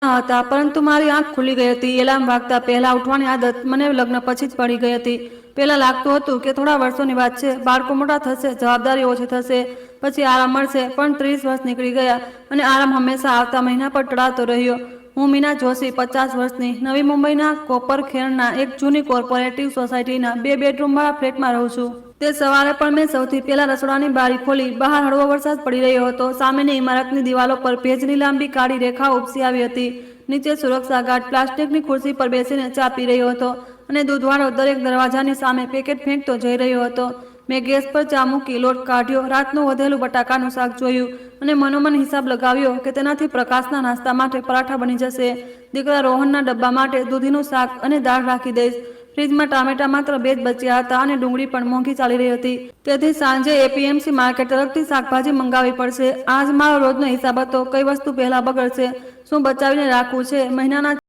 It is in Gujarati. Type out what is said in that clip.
હતા, પરંતુ મારી આંખ ખુલી ગઈ હતી. એલાર્મ વાગતા પહેલા ઉઠવાની આદત મને લગ્ન પછી જ પડી ગઈ હતી. પહેલા લાગતું હતું કે થોડા વર્ષોની વાત છે, બાળકો મોટા થશે, જવાબદારી ઓછી થશે, પછી આરામ મળશે. પણ 30 વર્ષ નીકળી ગયા અને આરામ હંમેશા આવતા મહિના પર ટળાતો રહ્યો. હું મીના જોશી, 50 વર્ષની, નવી મુંબઈના કોપરખેરણના એક જૂની કોર્પોરેટિવ સોસાયટીના 2 બેડરૂમવાળા ફ્લેટમાં રહું છું. તે સવારે પણ મેં સૌથી પહેલા રસોડાની બારી ખોલી. બહાર હળવો વરસાદ પડી રહ્યો હતો. સામેની ઇમારતની દિવાલો પર ભેજની લાંબી કાળી રેખાઓ ઉપસી આવી હતી. નીચે સુરક્ષા ગાર્ડ પ્લાસ્ટિકની ખુરશી પર બેસીને ચા પી રહ્યો હતો અને દૂધવાળો દરેક દરવાજાની સામે પેકેટ ફેંકતો જઈ રહ્યો હતો. મેં ગેસ પર ચા મૂકી, લોટ કાઢ્યો, રાતનું વધેલું બટાકાનું શાક જોયું અને મનોમન હિસાબ લગાવ્યો કે તેનાથી પ્રકાશના નાસ્તા માટે પરાઠા બની જશે. દીકરા રોહનના ડબ્બા માટે દૂધીનું શાક અને દાળ રાખી દઈશ. ફ્રીજમાં ટામેટા માત્ર 2 જ બચ્યા હતા અને ડુંગળી પણ મોંઘી ચાલી રહી હતી. તેથી સાંજે એપીએમસી માર્કેટ તરફથી શાકભાજી મંગાવવી પડશે. આજ મારો રોજનો હિસાબ હતો. કઈ વસ્તુ પહેલા બગડશે, શું બચાવીને રાખવું છે. મહિનાના